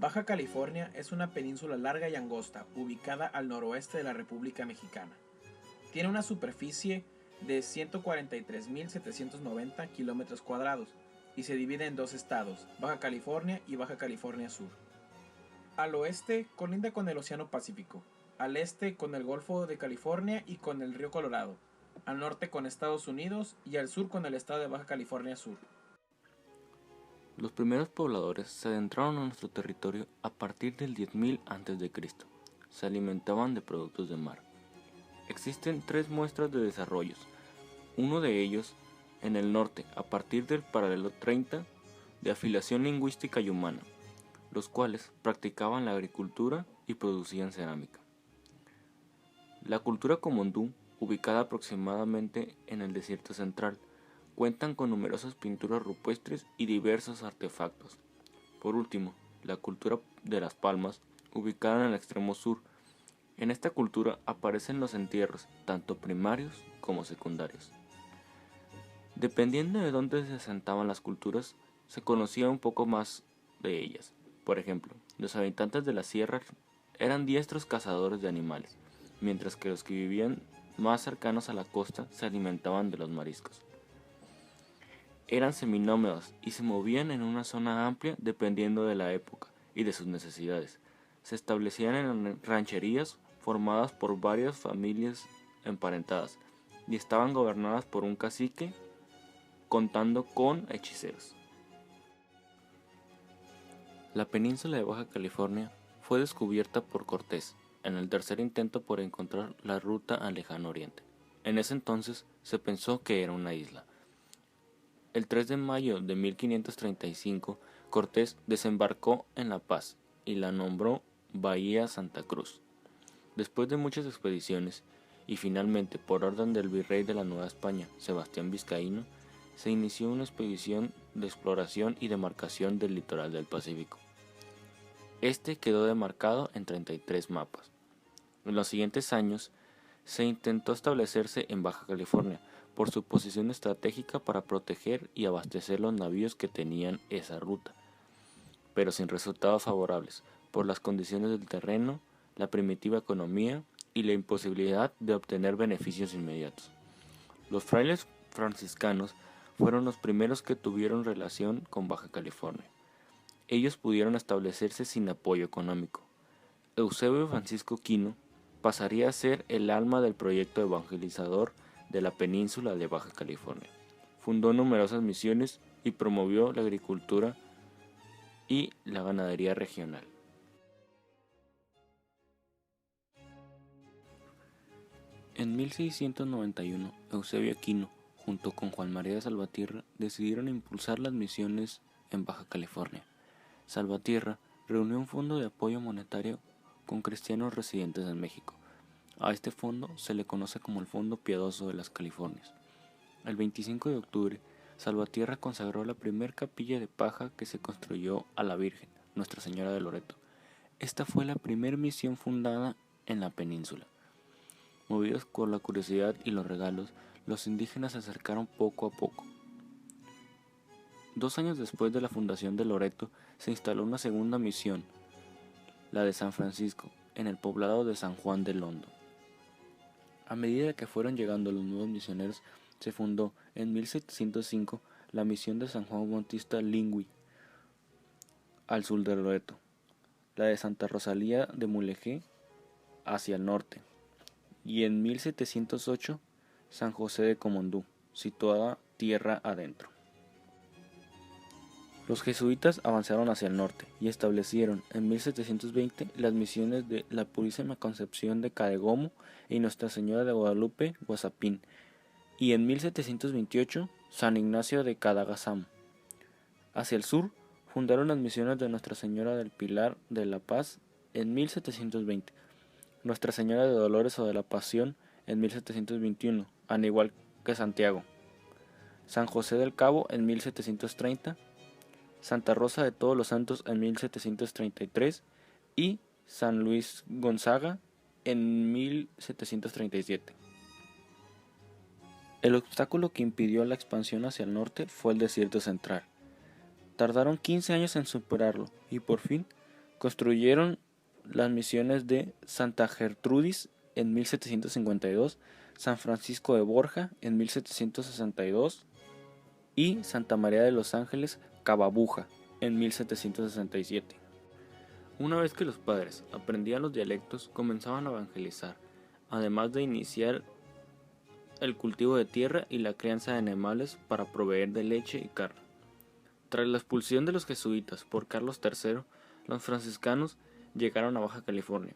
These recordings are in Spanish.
Baja California es una península larga y angosta, ubicada al noroeste de la República Mexicana. Tiene una superficie de 143.790 kilómetros cuadrados y se divide en dos estados, Baja California y Baja California Sur. Al oeste colinda con el Océano Pacífico, al este con el Golfo de California y con el río Colorado, al norte con Estados Unidos y al sur con el estado de Baja California Sur. Los primeros pobladores se adentraron a nuestro territorio a partir del 10.000 a.C. Se alimentaban de productos de mar. Existen tres muestras de desarrollos. Uno de ellos, en el norte, a partir del paralelo 30, de afiliación lingüística y humana, los cuales practicaban la agricultura y producían cerámica. La cultura comondú, ubicada aproximadamente en el desierto central, cuentan con numerosas pinturas rupestres y diversos artefactos. Por último, la cultura de las palmas, ubicada en el extremo sur. En esta cultura aparecen los entierros, tanto primarios como secundarios. Dependiendo de dónde se asentaban las culturas, se conocía un poco más de ellas. Por ejemplo, los habitantes de las sierras eran diestros cazadores de animales, mientras que los que vivían más cercanos a la costa se alimentaban de los mariscos. Eran seminómadas y se movían en una zona amplia dependiendo de la época y de sus necesidades. Se establecían en rancherías formadas por varias familias emparentadas y estaban gobernadas por un cacique contando con hechiceros. La península de Baja California fue descubierta por Cortés en el tercer intento por encontrar la ruta al lejano oriente. En ese entonces se pensó que era una isla. El 3 de mayo de 1535, Cortés desembarcó en La Paz y la nombró Bahía Santa Cruz. Después de muchas expediciones, y finalmente por orden del virrey de la Nueva España, Sebastián Vizcaíno, se inició una expedición de exploración y demarcación del litoral del Pacífico. Este quedó demarcado en 33 mapas. En los siguientes años, se intentó establecerse en Baja California, por su posición estratégica para proteger y abastecer los navíos que tenían esa ruta, pero sin resultados favorables, por las condiciones del terreno, la primitiva economía y la imposibilidad de obtener beneficios inmediatos. Los frailes franciscanos fueron los primeros que tuvieron relación con Baja California. Ellos pudieron establecerse sin apoyo económico. Eusebio Francisco Quino pasaría a ser el alma del proyecto evangelizador de la península de Baja California. Fundó numerosas misiones y promovió la agricultura y la ganadería regional. En 1691, Eusebio Aquino, junto con Juan María de Salvatierra, decidieron impulsar las misiones en Baja California. Salvatierra reunió un fondo de apoyo monetario con cristianos residentes en México. A este fondo se le conoce como el Fondo Piadoso de las Californias. El 25 de octubre, Salvatierra consagró la primer capilla de paja que se construyó a la Virgen, Nuestra Señora de Loreto. Esta fue la primera misión fundada en la península. Movidos por la curiosidad y los regalos, los indígenas se acercaron poco a poco. 2 años después de la fundación de Loreto, se instaló una segunda misión, la de San Francisco, en el poblado de San Juan del Hondo. A medida que fueron llegando los nuevos misioneros, se fundó en 1705 la misión de San Juan Bautista Lingüi, al sur de Loreto, la de Santa Rosalía de Mulegé, hacia el norte, y en 1708 San José de Comondú, situada tierra adentro. Los jesuitas avanzaron hacia el norte y establecieron en 1720 las misiones de la Purísima Concepción de Cadegomo y Nuestra Señora de Guadalupe, Guasapín, y en 1728 San Ignacio de Cadagasamo. Hacia el sur fundaron las misiones de Nuestra Señora del Pilar de la Paz en 1720, Nuestra Señora de Dolores o de la Pasión en 1721, al igual que Santiago, San José del Cabo en 1730, Santa Rosa de Todos los Santos en 1733 y San Luis Gonzaga en 1737. El obstáculo que impidió la expansión hacia el norte fue el desierto central. Tardaron 15 años en superarlo y por fin Construyeron las misiones de Santa Gertrudis en 1752, San Francisco de Borja en 1762 y Santa María de los Ángeles Cababuja en 1767. Una vez que los padres aprendían los dialectos, comenzaban a evangelizar, además de iniciar el cultivo de tierra y la crianza de animales para proveer de leche y carne. Tras la expulsión de los jesuitas por Carlos III, los franciscanos llegaron a Baja California.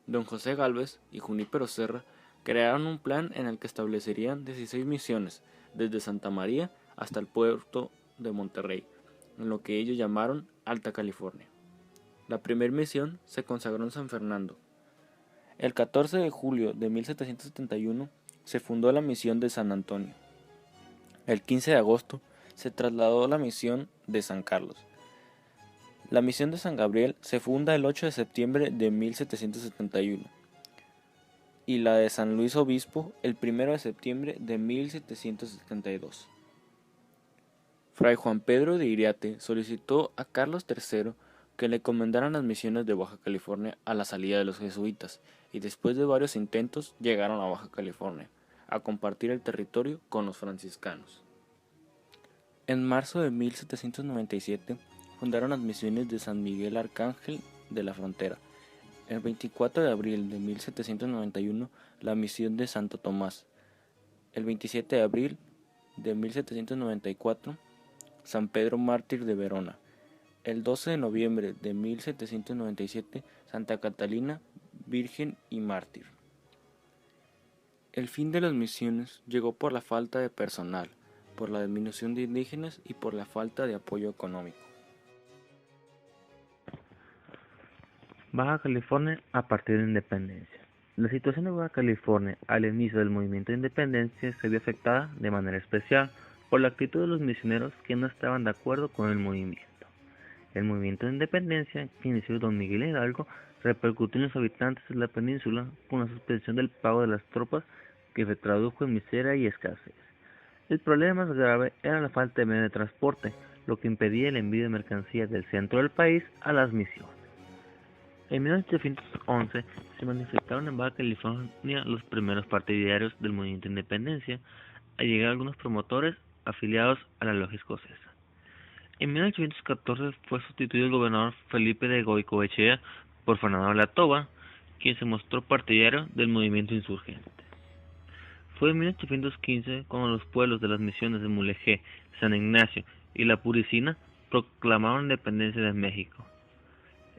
Don José Gálvez y Junípero Serra crearon un plan en el que establecerían 16 misiones, desde Santa María hasta el puerto de Monterrey, en lo que ellos llamaron Alta California. La primera misión se consagró en San Fernando. El 14 de julio de 1771 se fundó la misión de San Antonio. El 15 de agosto se trasladó a la misión de San Carlos. La misión de San Gabriel se funda el 8 de septiembre de 1771 y la de San Luis Obispo el 1 de septiembre de 1772. Fray Juan Pedro de Iriarte solicitó a Carlos III que le encomendaran las misiones de Baja California a la salida de los jesuitas, y después de varios intentos llegaron a Baja California, a compartir el territorio con los franciscanos. En marzo de 1797 fundaron las misiones de San Miguel Arcángel de la Frontera. El 24 de abril de 1791 la misión de Santo Tomás. El 27 de abril de 1794 San Pedro Mártir de Verona. El 12 de noviembre de 1797 Santa Catalina, Virgen y Mártir. El fin de las misiones llegó por la falta de personal, por la disminución de indígenas y por la falta de apoyo económico. Baja California a partir de la independencia. La situación de Baja California al inicio del movimiento de independencia se vio afectada de manera especial por la actitud de los misioneros que no estaban de acuerdo con el movimiento. El movimiento de independencia que inició don Miguel Hidalgo repercutió en los habitantes de la península con la suspensión del pago de las tropas, que se tradujo en miseria y escasez. El problema más grave era la falta de medios de transporte, lo que impedía el envío de mercancías del centro del país a las misiones. En 1811 se manifestaron en Baja California los primeros partidarios del movimiento de independencia, al llegar algunos promotores afiliados a la logia escocesa. En 1814 fue sustituido el gobernador Felipe de Goicoechea por Fernando de la Toba, quien se mostró partidario del movimiento insurgente. Fue en 1815 cuando los pueblos de las misiones de Mulegé, San Ignacio y La Puricina proclamaron la independencia de México.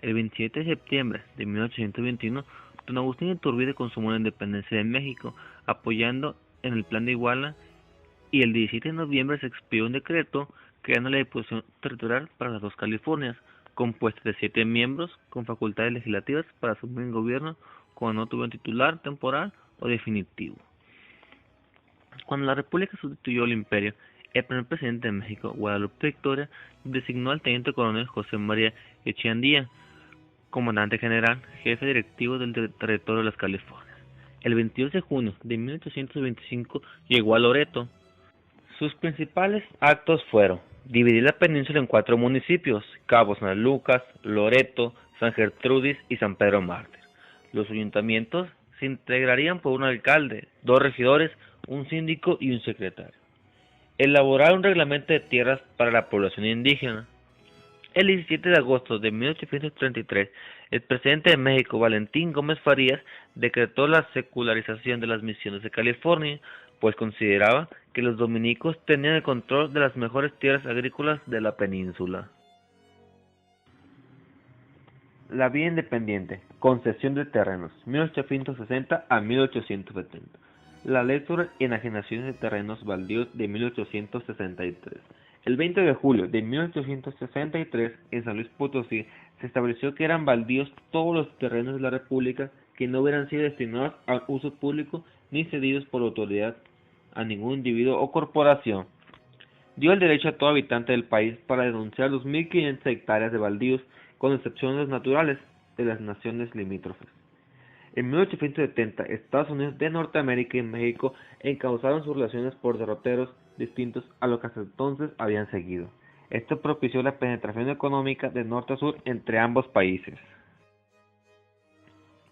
El 27 de septiembre de 1821, don Agustín de Iturbide consumó la independencia de México, apoyando en el Plan de Iguala, y el 17 de noviembre se expidió un decreto creando la Diputación Territorial para las dos Californias, compuesta de 7 miembros con facultades legislativas para asumir el gobierno cuando no tuvieron titular temporal o definitivo. Cuando la República sustituyó al Imperio, el primer presidente de México, Guadalupe Victoria, designó al teniente coronel José María Echeandía, comandante general, jefe directivo del territorio de las Californias. El 22 de junio de 1825 llegó a Loreto. Sus principales actos fueron dividir la península en 4 municipios: Cabo San Lucas, Loreto, San Gertrudis y San Pedro Mártir. Los ayuntamientos se integrarían por un alcalde, 2 regidores, un síndico y un secretario. Elaborar un reglamento de tierras para la población indígena. El 17 de agosto de 1833, el presidente de México, Valentín Gómez Farías, decretó la secularización de las misiones de California, pues consideraba que los dominicos tenían el control de las mejores tierras agrícolas de la península. La vía independiente, concesión de terrenos, 1860 a 1870. La ley sobre enajenaciones de terrenos baldíos de 1863. El 20 de julio de 1863, en San Luis Potosí, se estableció que eran baldíos todos los terrenos de la República que no hubieran sido destinados a uso público ni cedidos por autoridad a ningún individuo o corporación. Dio el derecho a todo habitante del país para denunciar los 1.500 hectáreas de baldíos, con excepciones naturales de las naciones limítrofes. En 1870, Estados Unidos de Norteamérica y México encauzaron sus relaciones por derroteros distintos a lo que hasta entonces habían seguido. Esto propició la penetración económica de norte a sur entre ambos países.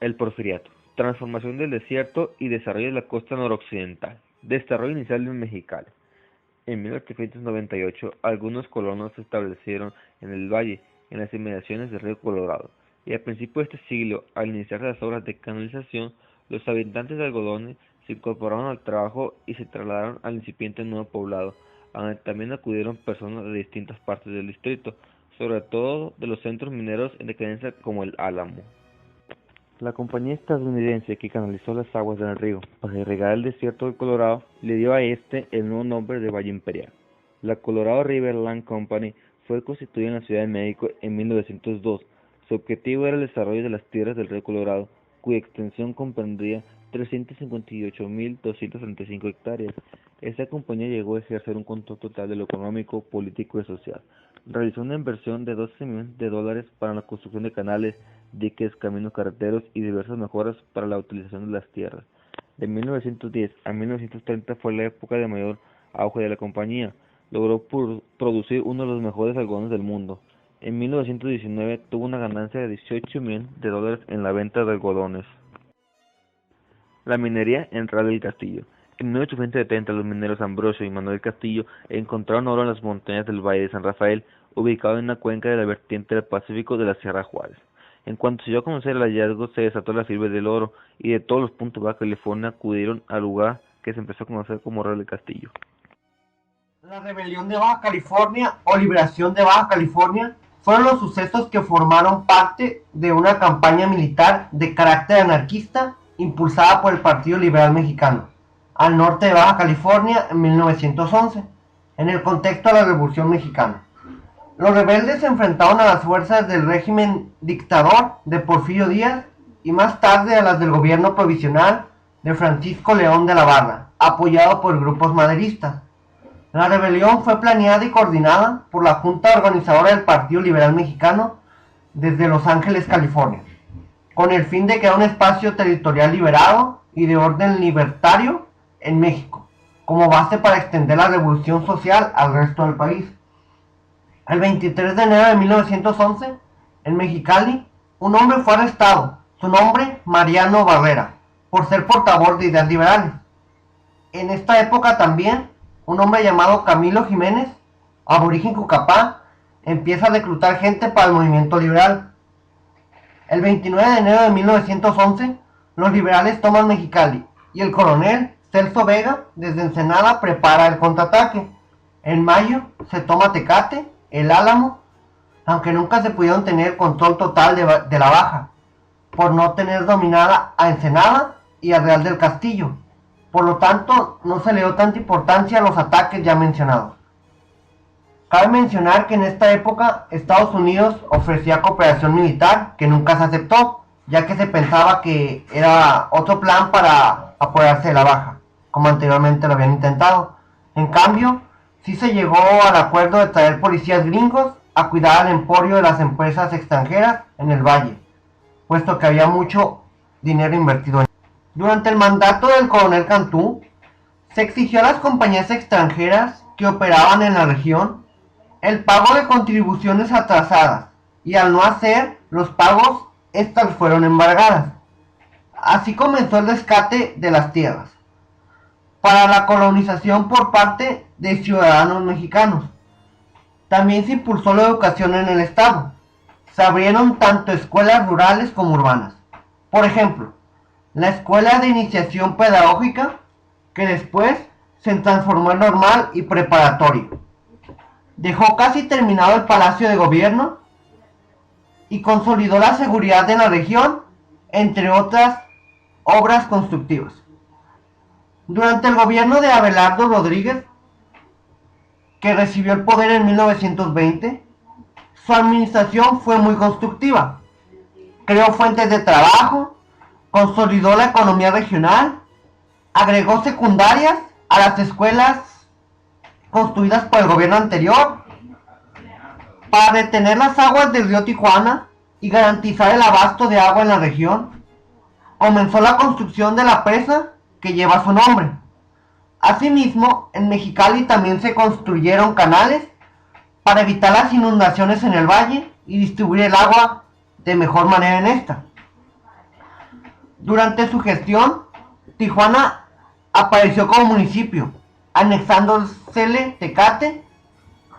El Porfiriato. Transformación del desierto y desarrollo de la costa noroccidental. Desarrollo inicial en Mexicali. En 1898, algunos colonos se establecieron en el valle, en las inmediaciones del río Colorado, y a principios de este siglo, al iniciarse las obras de canalización, los habitantes de Algodones se incorporaron al trabajo y se trasladaron al incipiente nuevo poblado, a donde también acudieron personas de distintas partes del distrito, sobre todo de los centros mineros en decadencia como el Álamo. La compañía estadounidense que canalizó las aguas del río para irrigar el desierto del Colorado le dio a este el nuevo nombre de Valle Imperial. La Colorado River Land Company fue constituida en la Ciudad de México en 1902. Su objetivo era el desarrollo de las tierras del río Colorado, cuya extensión comprendía 358.235 hectáreas. Esta compañía llegó a ejercer un control total de lo económico, político y social. Realizó una inversión de $12 millones para la construcción de canales, diques, caminos carreteros y diversas mejoras para la utilización de las tierras. De 1910 a 1930 fue la época de mayor auge de la compañía. Logró producir uno de los mejores algodones del mundo. En 1919 tuvo una ganancia de $18 millones en la venta de algodones. La minería en Real del Castillo. En 1870 los mineros Ambrosio y Manuel Castillo encontraron oro en las montañas del Valle de San Rafael, ubicado en una cuenca de la vertiente del Pacífico de la Sierra Juárez. En cuanto se dio a conocer el hallazgo, se desató la fiebre del oro, y de todos los puntos de Baja California acudieron al lugar que se empezó a conocer como Real del Castillo. La rebelión de Baja California o liberación de Baja California fueron los sucesos que formaron parte de una campaña militar de carácter anarquista impulsada por el Partido Liberal Mexicano al norte de Baja California en 1911, en el contexto de la Revolución Mexicana. Los rebeldes se enfrentaron a las fuerzas del régimen dictador de Porfirio Díaz y más tarde a las del gobierno provisional de Francisco León de la Barra, apoyado por grupos maderistas. La rebelión fue planeada y coordinada por la Junta Organizadora del Partido Liberal Mexicano desde Los Ángeles, California, con el fin de crear un espacio territorial liberado y de orden libertario en México, como base para extender la revolución social al resto del país. El 23 de enero de 1911, en Mexicali, un hombre fue arrestado, su nombre Mariano Barrera, por ser portavoz de ideas liberales. En esta época también, un hombre llamado Camilo Jiménez, aborigen Cucapá, empieza a reclutar gente para el movimiento liberal. El 29 de enero de 1911, los liberales toman Mexicali y el coronel Celso Vega desde Ensenada prepara el contraataque. En mayo se toma Tecate, el Álamo, aunque nunca se pudieron tener control total de la Baja, por no tener dominada a Ensenada y a Real del Castillo. Por lo tanto, no se le dio tanta importancia a los ataques ya mencionados. Cabe mencionar que en esta época Estados Unidos ofrecía cooperación militar que nunca se aceptó, ya que se pensaba que era otro plan para apoderarse de la Baja, como anteriormente lo habían intentado. En cambio, sí se llegó al acuerdo de traer policías gringos a cuidar al emporio de las empresas extranjeras en el valle, puesto que había mucho dinero invertido en. Durante el mandato del coronel Cantú, se exigió a las compañías extranjeras que operaban en la región el pago de contribuciones atrasadas, y al no hacer los pagos, estas fueron embargadas. Así comenzó el rescate de las tierras para la colonización por parte de ciudadanos mexicanos. También se impulsó la educación en el estado. Se abrieron tanto escuelas rurales como urbanas. Por ejemplo, la escuela de iniciación pedagógica, que después se transformó en normal y preparatorio. Dejó casi terminado el Palacio de Gobierno y consolidó la seguridad de la región, entre otras obras constructivas. Durante el gobierno de Abelardo Rodríguez, que recibió el poder en 1920, su administración fue muy constructiva. Creó fuentes de trabajo, consolidó la economía regional, agregó secundarias a las escuelas construidas por el gobierno anterior para retener las aguas del río Tijuana y garantizar el abasto de agua en la región. Comenzó la construcción de la presa que lleva su nombre. Asimismo, en Mexicali también se construyeron canales para evitar las inundaciones en el valle y distribuir el agua de mejor manera en esta. Durante su gestión, Tijuana apareció como municipio, anexándosele Tecate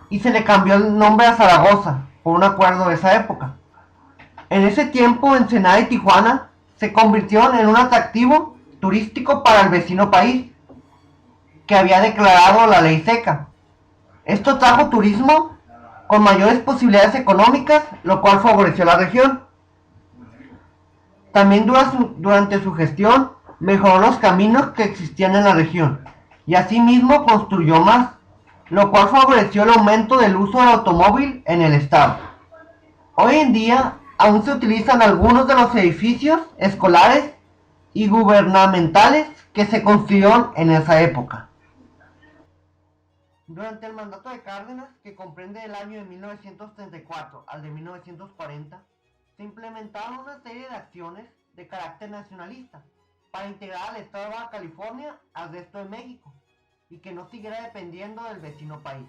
y se le cambió el nombre a Zaragoza por un acuerdo de esa época. En ese tiempo, Ensenada y Tijuana se convirtieron en un atractivo turístico para el vecino país, que había declarado la ley seca. Esto trajo turismo con mayores posibilidades económicas, lo cual favoreció a la región. También durante su gestión mejoró los caminos que existían en la región y asimismo construyó más, lo cual favoreció el aumento del uso del automóvil en el estado. Hoy en día aún se utilizan algunos de los edificios escolares y gubernamentales que se construyeron en esa época. Durante el mandato de Cárdenas, que comprende el año de 1934 al de 1940, se implementaron una serie de acciones de carácter nacionalista para integrar al estado de Baja California al resto de México y que no siguiera dependiendo del vecino país.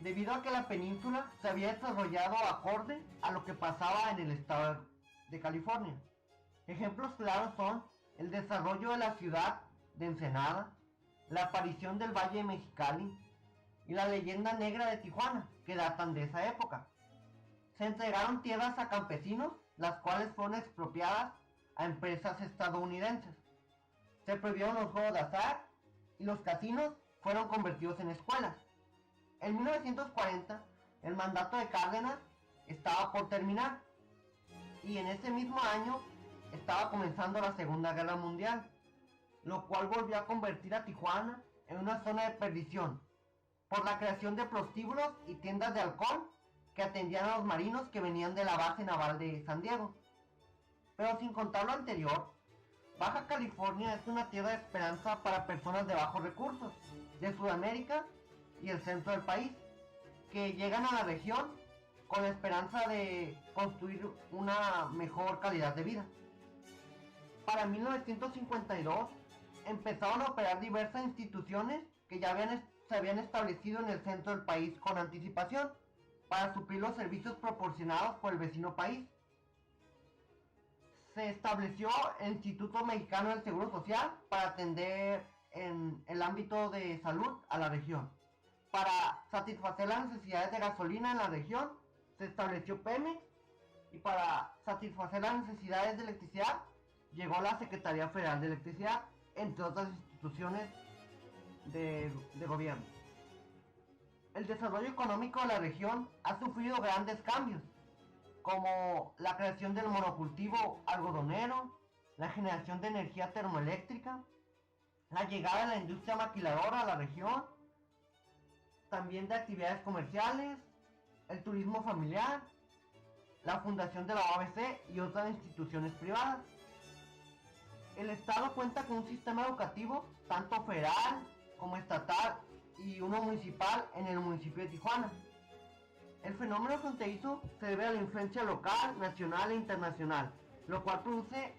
Debido a que la península se había desarrollado acorde a lo que pasaba en el estado de California. Ejemplos claros son el desarrollo de la ciudad de Ensenada, la aparición del Valle de Mexicali y la leyenda negra de Tijuana, que datan de esa época. Se entregaron tierras a campesinos, las cuales fueron expropiadas a empresas estadounidenses. Se prohibieron los juegos de azar y los casinos fueron convertidos en escuelas. En 1940, el mandato de Cárdenas estaba por terminar y en ese mismo año estaba comenzando la Segunda Guerra Mundial, lo cual volvió a convertir a Tijuana en una zona de perdición por la creación de prostíbulos y tiendas de alcohol que atendían a los marinos que venían de la base naval de San Diego. Pero sin contar lo anterior, Baja California es una tierra de esperanza para personas de bajos recursos, de Sudamérica y el centro del país, que llegan a la región con la esperanza de construir una mejor calidad de vida. Para 1952 empezaron a operar diversas instituciones que ya se habían establecido en el centro del país con anticipación para suplir los servicios proporcionados por el vecino país. Se estableció el Instituto Mexicano del Seguro Social para atender en el ámbito de salud a la región. Para satisfacer las necesidades de gasolina en la región, se estableció Pemex, y para satisfacer las necesidades de electricidad, llegó la Secretaría Federal de Electricidad, entre otras instituciones de gobierno. El desarrollo económico de la región ha sufrido grandes cambios, como la creación del monocultivo algodonero, la generación de energía termoeléctrica, la llegada de la industria maquiladora a la región, también de actividades comerciales, el turismo familiar, la fundación de la OABC y otras instituciones privadas. El estado cuenta con un sistema educativo tanto federal como estatal y uno municipal en el municipio de Tijuana. El fenómeno fronterizo se debe a la influencia local, nacional e internacional, lo cual produce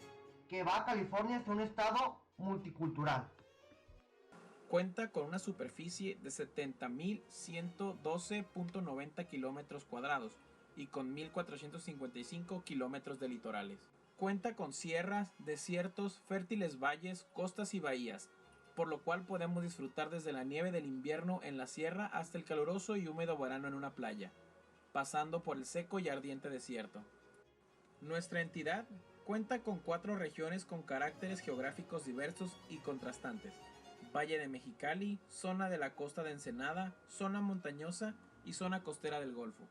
que Baja California sea un estado multicultural. Cuenta con una superficie de 70.112.90 kilómetros cuadrados y con 1.455 kilómetros de litorales. Cuenta con sierras, desiertos, fértiles valles, costas y bahías, por lo cual podemos disfrutar desde la nieve del invierno en la sierra hasta el caluroso y húmedo verano en una playa, pasando por el seco y ardiente desierto. Nuestra entidad cuenta con 4 regiones con caracteres geográficos diversos y contrastantes: Valle de Mexicali, zona de la costa de Ensenada, zona montañosa y zona costera del Golfo.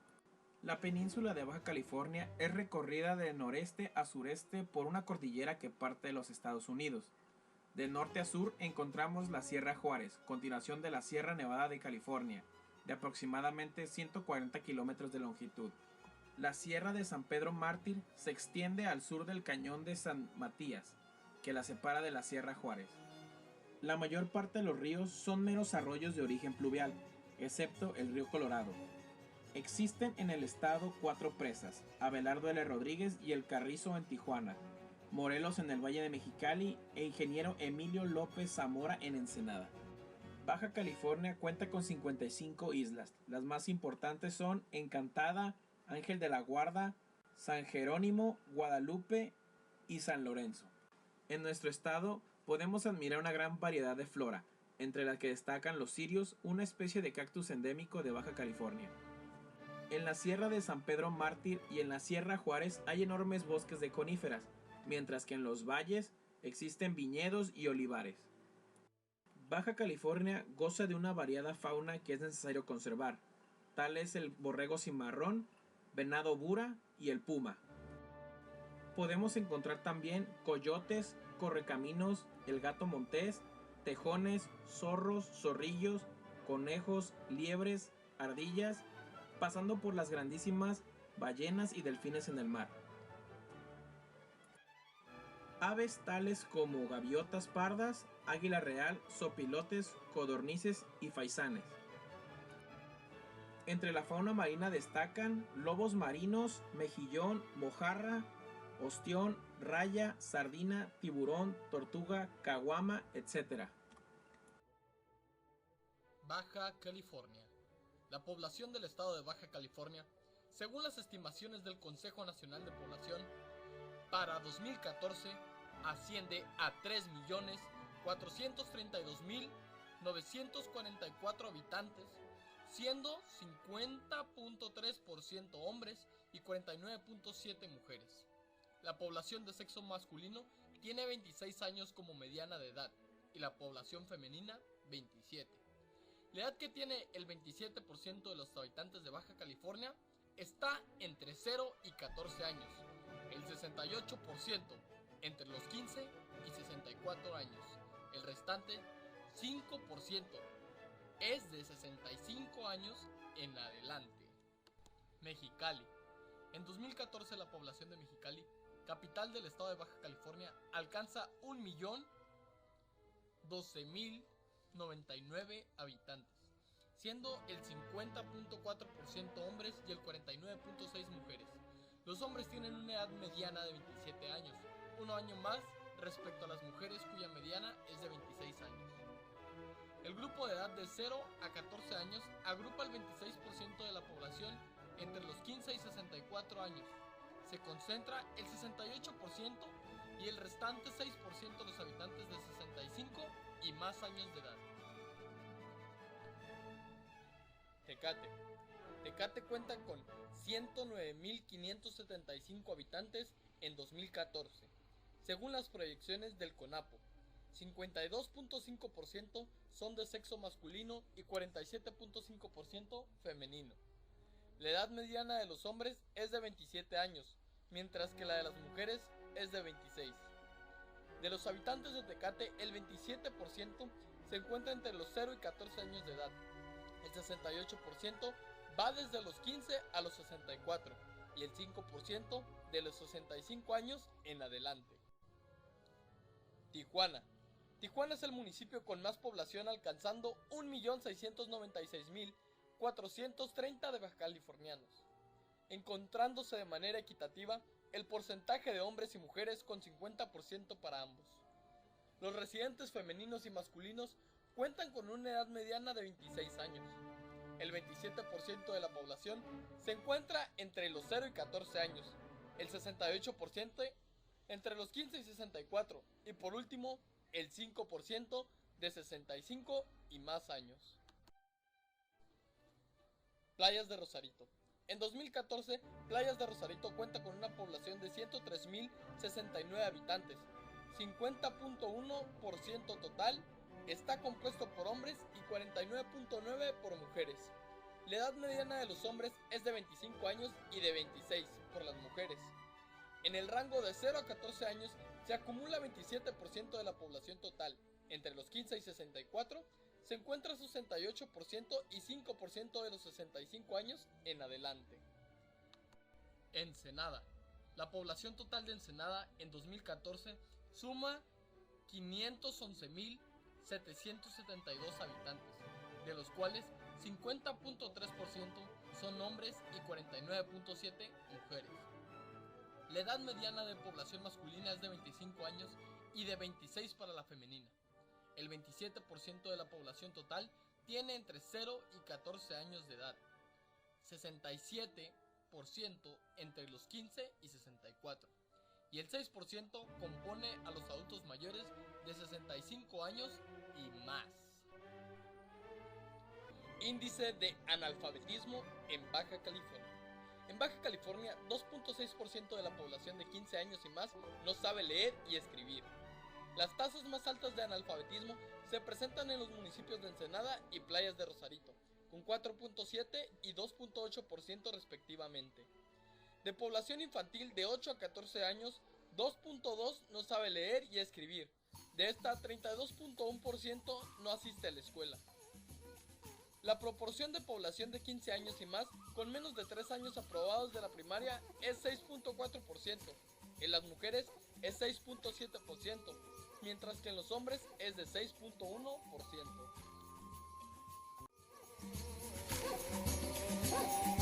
La península de Baja California es recorrida de noreste a sureste por una cordillera que parte de los Estados Unidos. De norte a sur encontramos la Sierra Juárez, continuación de la Sierra Nevada de California, de aproximadamente 140 kilómetros de longitud. La Sierra de San Pedro Mártir se extiende al sur del cañón de San Matías, que la separa de la Sierra Juárez. La mayor parte de los ríos son meros arroyos de origen pluvial, excepto el río Colorado. Existen en el estado 4 presas: Abelardo L. Rodríguez y El Carrizo en Tijuana, Morelos en el Valle de Mexicali e Ingeniero Emilio López Zamora en Ensenada. Baja California cuenta con 55 islas. Las más importantes son Encantada, Ángel de la Guarda, San Jerónimo, Guadalupe y San Lorenzo. En nuestro estado podemos admirar una gran variedad de flora, entre las que destacan los cirios, una especie de cactus endémico de Baja California. En la Sierra de San Pedro Mártir y en la Sierra Juárez hay enormes bosques de coníferas, mientras que en los valles existen viñedos y olivares. Baja California goza de una variada fauna que es necesario conservar, tal es el borrego cimarrón, venado bura y el puma. Podemos encontrar también coyotes, correcaminos, el gato montés, tejones, zorros, zorrillos, conejos, liebres, ardillas, pasando por las grandísimas ballenas y delfines en el mar. Aves tales como gaviotas pardas, águila real, sopilotes, codornices y faisanes. Entre la fauna marina destacan lobos marinos, mejillón, mojarra, ostión, raya, sardina, tiburón, tortuga, caguama, etc. Baja California. La población del estado de Baja California, según las estimaciones del Consejo Nacional de Población, para 2014 asciende a 3.432.944 habitantes, siendo 50.3% hombres y 49.7% mujeres. La población de sexo masculino tiene 26 años como mediana de edad y la población femenina 27. La edad que tiene el 27% de los habitantes de Baja California está entre 0 y 14 años, el 68% entre los 15 y 64 años, el restante 5% es de 65 años en adelante. Mexicali. En 2014 la población de Mexicali, capital del estado de Baja California, alcanza 1.012.099 habitantes, siendo el 50.4% hombres y el 49.6% mujeres. Los hombres tienen una edad mediana de 27 años, un año más respecto a las mujeres cuya mediana es de 26 años. El grupo de edad de 0 a 14 años agrupa el 26% de la población entre los 15 y 64 años. Se concentra el 68% y el restante 6% de los habitantes de 65 y más años de edad. Tecate. Tecate cuenta con 109.575 habitantes en 2014, según las proyecciones del CONAPO. 52.5% son de sexo masculino y 47.5% femenino. La edad mediana de los hombres es de 27 años, mientras que la de las mujeres es de 26. De los habitantes de Tecate, el 27% se encuentra entre los 0 y 14 años de edad. El 68% va desde los 15 a los 64 y el 5% de los 65 años en adelante. Tijuana. Tijuana es el municipio con más población, alcanzando 1.696.430 de bajacalifornianos, encontrándose de manera equitativa el porcentaje de hombres y mujeres con 50% para ambos. Los residentes femeninos y masculinos cuentan con una edad mediana de 26 años. El 27% de la población se encuentra entre los 0 y 14 años, el 68% entre los 15 y 64 y por último el 5% de 65 y más años. Playas de Rosarito. En 2014, Playas de Rosarito cuenta con una población de 103.069 habitantes. 50.1% total está compuesto por hombres y 49.9% por mujeres. La edad mediana de los hombres es de 25 años y de 26 por las mujeres. En el rango de 0 a 14 años se acumula 27% de la población total. Entre los 15 y 64 se encuentra 68% y 5% de los 65 años en adelante. Ensenada. La población total de Ensenada en 2014 suma 511.772 habitantes, de los cuales 50.3% son hombres y 49.7% mujeres. La edad mediana de población masculina es de 25 años y de 26 para la femenina. El 27% de la población total tiene entre 0 y 14 años de edad. 67% entre los 15 y 64. Y el 6% compone a los adultos mayores de 65 años y más. Índice de analfabetismo en Baja California. En Baja California, 2.6% de la población de 15 años y más no sabe leer y escribir. Las tasas más altas de analfabetismo se presentan en los municipios de Ensenada y Playas de Rosarito, con 4.7 y 2.8% respectivamente. De población infantil de 8 a 14 años, 2.2 no sabe leer y escribir. De esta, 32.1% no asiste a la escuela. La proporción de población de 15 años y más con menos de 3 años aprobados de la primaria es 6.4%. En las mujeres es 6.7%, mientras que en los hombres es de 6.1%.